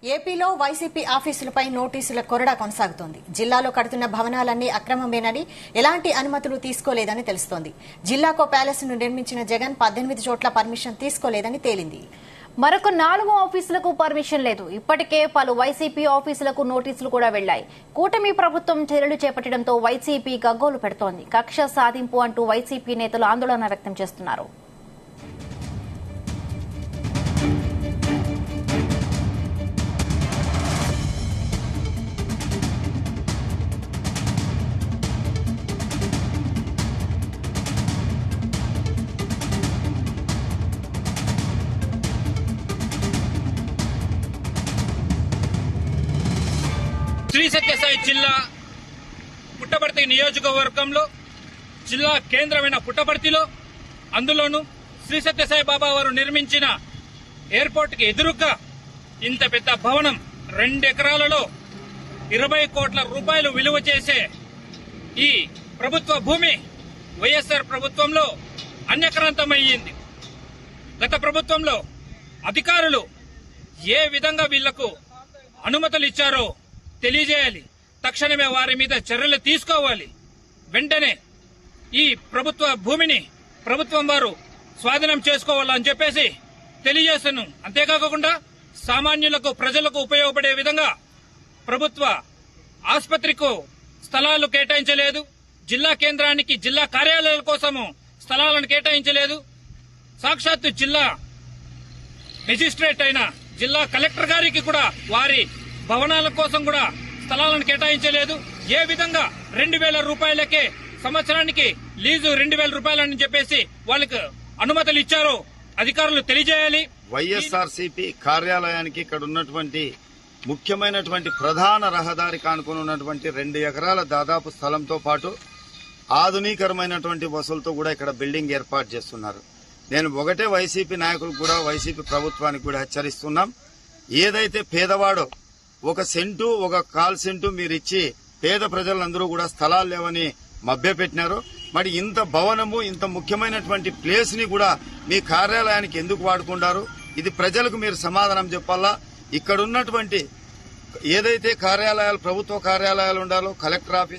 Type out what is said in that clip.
ఏపీలో వైసీపీ ఆఫీసులపై నోటీసుల కొరడా కొనసాగుతోంది. జిల్లాలో కడుతున్న భవనాలన్నీ అక్రమమేనని, ఎలాంటి అనుమతులు తీసుకోలేదని తెలుస్తోంది. జిల్లాకో ప్యాలెస్ ను నిర్మించిన జగన్ 18 చోట్ల పర్మిషన్ తీసుకోలేదని తేలింది. మరొక 4 ఆఫీసులకు పర్మిషన్ లేదు. ఇప్పటికే పలు వైసీపీ ఆఫీసులకు నోటీసులు కూడా వెళ్లాయి. కూటమి ప్రభుత్వం చర్యలు చేపట్టడంతో వైసీపీ గగ్గోలు పెడుతోంది. కక్ష సాధింపు అంటూ వైసీపీ నేతలు ఆందోళన వ్యక్తం చేస్తున్నారు. శ్రీ సత్యసాయి జిల్లా పుట్టపర్తి నియోజకవర్గంలో జిల్లా కేంద్రమైన పుట్టపర్తిలో అందులోనూ శ్రీ సత్యసాయి బాబా వారు నిర్మించిన ఎయిర్పోర్ట్ కి ఎదురుగా ఇంత పెద్ద భవనం 2 ఎకరాలలో 20 కోట్ల రూపాయలు విలువ చేసే ఈ ప్రభుత్వ భూమి వైఎస్ఆర్ ప్రభుత్వంలో అన్యక్రాంతమయ్యింది. గత ప్రభుత్వంలో అధికారులు ఏ విధంగా వీళ్లకు అనుమతులు ఇచ్చారో తెలియజేయాలి. తక్షణమే వారి మీద చర్యలు తీసుకోవాలి. వెంటనే ఈ ప్రభుత్వ భూమిని ప్రభుత్వం వారు స్వాధీనం చేసుకోవాలని చెప్పేసి తెలియజేస్తున్నాను. అంతేకాకుండా సామాన్యులకు ప్రజలకు ఉపయోగపడే విధంగా ప్రభుత్వ ఆసుపత్రికి స్థలాలు కేటాయించలేదు. జిల్లా కేంద్రానికి జిల్లా కార్యాలయాల కోసము స్థలాలను కేటాయించలేదు. సాక్షాత్తు జిల్లా మెజిస్ట్రేట్ అయిన జిల్లా కలెక్టర్ గారికి కూడా వారి భవనాల కోసం కూడా స్థలాలను కేటాయించలేదు. ఏ విధంగా 2,000 రూపాయలకే సంవత్సరానికి లీజు 2,000 రూపాయలని చెప్పేసి వాళ్ళకి అనుమతులు ఇచ్చారో అధికారులు తెలియజేయాలి. వైఎస్ఆర్సీపీ కార్యాలయానికి ఇక్కడ ఉన్నటువంటి ముఖ్యమైనటువంటి ప్రధాన రహదారి కానుకొని ఉన్నటువంటి 2 ఎకరాల దాదాపు స్థలంతో పాటు ఆధునీకరమైనటువంటి వసతులతో కూడా ఇక్కడ బిల్డింగ్ ఏర్పాటు చేస్తున్నారు. నేను ఒకటే వైసీపీ నాయకులకు కూడా వైసీపీ ప్రభుత్వానికి కూడా హెచ్చరిస్తున్నాం. ఏదైతే పేదవాడో 1 సెంటు 1/4 సెంటు మీరిచ్చి పేద ప్రజలందరూ కూడా స్థలాలు లేవని మభ్యపెట్టినారు. మరి ఇంత భవనము ఇంత ముఖ్యమైనటువంటి ప్లేస్ ని కూడా మీ కార్యాలయానికి ఎందుకు వాడుకుంటారు? ఇది ప్రజలకు మీరు సమాధానం చెప్పాలా. ఇక్కడ ఉన్నటువంటి ఏదైతే కార్యాలయాలు ప్రభుత్వ కార్యాలయాలు ఉండాలో కలెక్టర్ ఆఫీస్